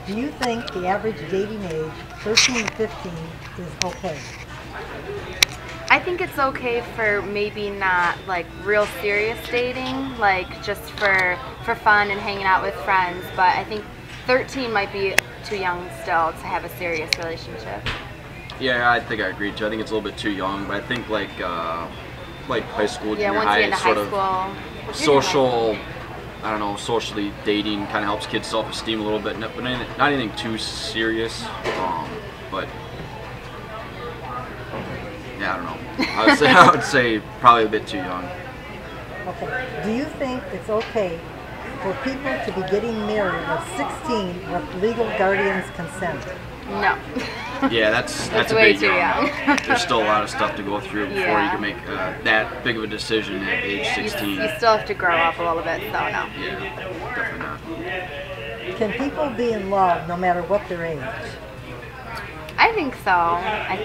Do you think the average dating age, 13 to 15, is okay? I think it's okay for maybe not like real serious dating, like just for fun and hanging out with friends, but I think 13 might be too young still to have a serious relationship. Yeah, I think I agree too. I think it's a little bit too young, but I think like high school, Yeah, junior once you high, get into sort high of school, social, I don't know, socially dating kind of helps kids' self-esteem a little bit, but not anything too serious. But yeah, I don't know. I would say probably a bit too young. Okay. Do you think it's okay for people to be getting married at 16 with legal guardian's consent? No. Yeah, that's a way bit too young. There's still a lot of stuff to go through before Yeah. you can make that big of a decision at age 16. You still have to grow up a little bit, so no. Yeah, definitely not. Can people be in love no matter what their age? I think so. I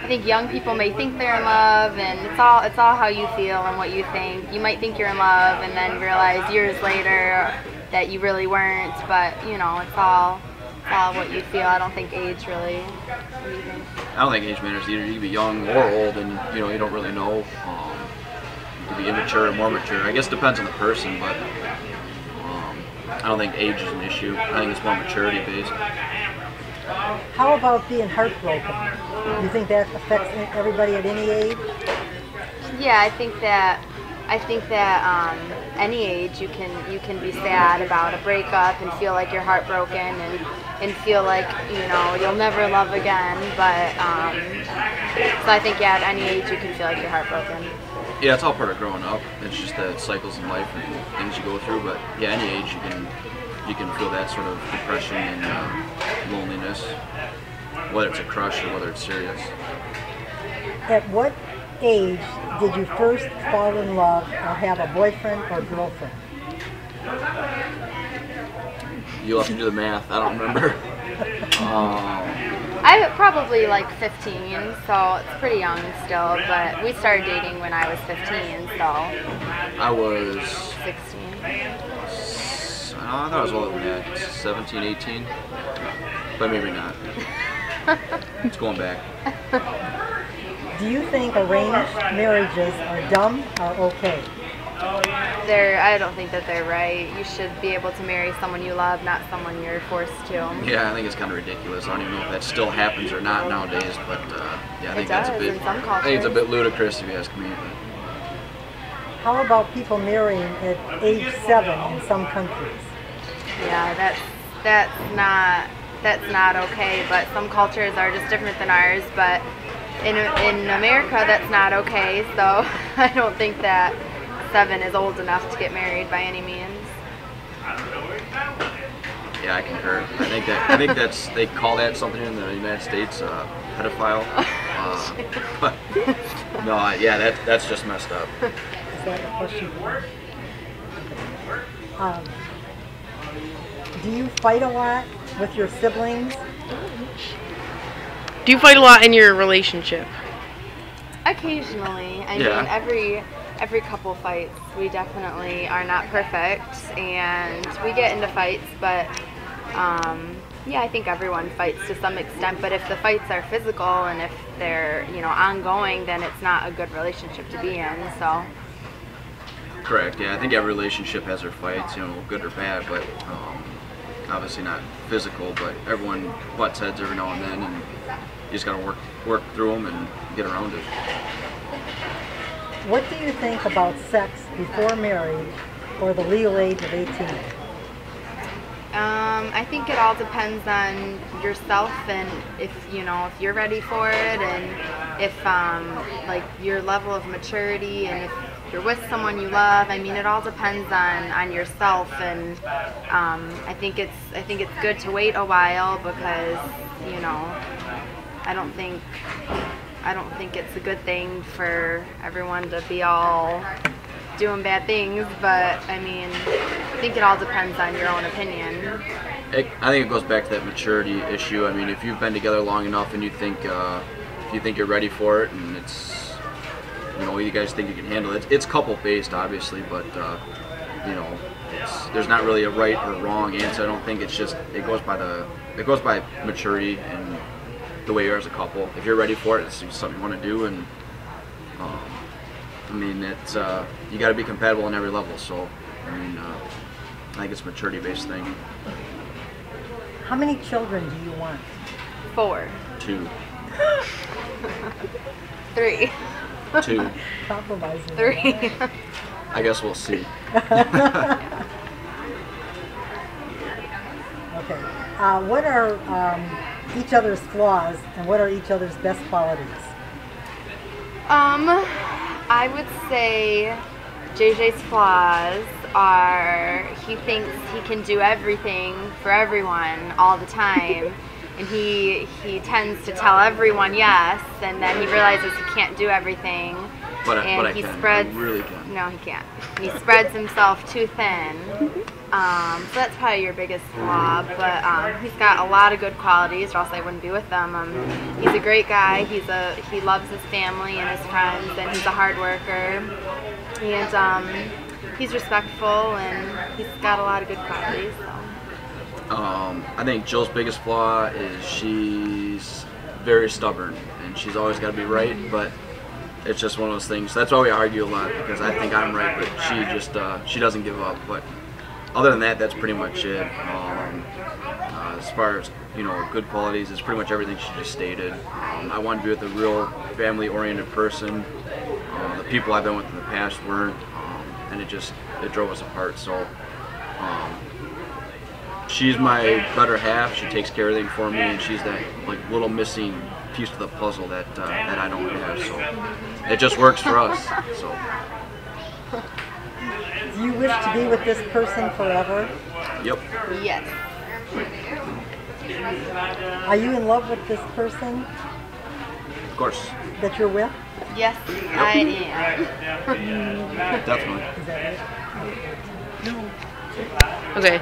think young people may think they're in love, and it's all how you feel and what you think. You might think you're in love, and then realize years later that you really weren't. But you know, it's all what you feel. I don't think age really. What do you think? I don't think age matters either. You can be young or old, and you don't really know. You can be immature or more mature. I guess it depends on the person, but I don't think age is an issue. I think it's more maturity based. How about being heartbroken? Do you think that affects everybody at any age? Yeah, I think that any age you can be sad about a breakup and feel like you're heartbroken and feel like you'll never love again. But so I think at any age you can feel like you're heartbroken. Yeah, it's all part of growing up. It's just that cycles in life and things you go through. But yeah, any age you can feel that sort of depression and loneliness, whether it's a crush or whether it's serious. At what age did you first fall in love or have a boyfriend or girlfriend? You'll have to do the math. I don't remember. I probably like 15, so it's pretty young still. But we started dating when I was 15, so I was 16. I thought I was older than that, 17, 18, but maybe not. It's going back. Do you think arranged marriages are dumb or okay? I don't think that they're right. You should be able to marry someone you love, not someone you're forced to. Yeah, I think it's kind of ridiculous. I don't even know if that still happens or not nowadays, but yeah, I think that's a bit. In some I think it's a cultures. bit ludicrous if you ask me. But. How about people marrying at age 7 in some countries? Yeah, that's not okay. But some cultures are just different than ours. But in America, that's not okay. So I don't think that 7 is old enough to get married by any means. Yeah, I concur. I think that's they call that something in the United States, pedophile. But no, yeah, that's just messed up. Is that a question? Do you fight a lot with your siblings? Do you fight a lot in your relationship? Occasionally. I Yeah. mean, every couple fights, we definitely are not perfect, and we get into fights, but yeah, I think everyone fights to some extent, but if the fights are physical and if they're, ongoing, then it's not a good relationship to be in, so. Correct. Yeah, I think every relationship has their fights, good or bad, but obviously not physical. But everyone butts heads every now and then, and you just gotta work through them and get around it. What do you think about sex before marriage or the legal age of 18? I think it all depends on yourself and if you're ready for it, and if like your level of maturity, and if you're with someone you love. I mean, it all depends on yourself, and I think it's good to wait a while because I don't think it's a good thing for everyone to be all doing bad things, but I mean, I think it all depends on your own opinion. I think it goes back to that maturity issue. I mean, if you've been together long enough and you think you're ready for it, and it's you guys think you can handle it. It's couple based, obviously, but there's not really a right or wrong answer. I don't think it's just it goes by maturity and the way you are as a couple. If you're ready for it, it's something you want to do, and I mean it's you got to be compatible on every level. So I mean I think it's a maturity-based thing. How many children do you want? 4. 2. 3. 2. Compromising. 3. I guess we'll see. Okay. What are each other's flaws and what are each other's best qualities? I would say JJ's flaws are he thinks he can do everything for everyone all the time, and he tends to tell everyone yes, and then he realizes he can't do everything. But I he can. spreads. I really can. No, he can't. He spreads himself too thin. So that's probably your biggest flaw. But he's got a lot of good qualities, or else I wouldn't be with them. He's a great guy. He loves his family and his friends, and he's a hard worker. And he's respectful, and he's got a lot of good qualities. So. I think Jill's biggest flaw is she's very stubborn, and she's always got to be right, but it's just one of those things. That's why we argue a lot, because I think I'm right, but she just she doesn't give up. But other than that, that's pretty much it. As far as good qualities, it's pretty much everything she just stated. I want to be with a real family-oriented person. The people I've been with in the past weren't, and it drove us apart. So she's my better half. She takes care of everything for me, and she's that little missing piece of the puzzle that I don't have. So it just works for us. So. Do you wish to be with this person forever? Yep. Yes. Are you in love with this person Of course. that you're with? Yes, I am. Definitely. Is that it? Okay.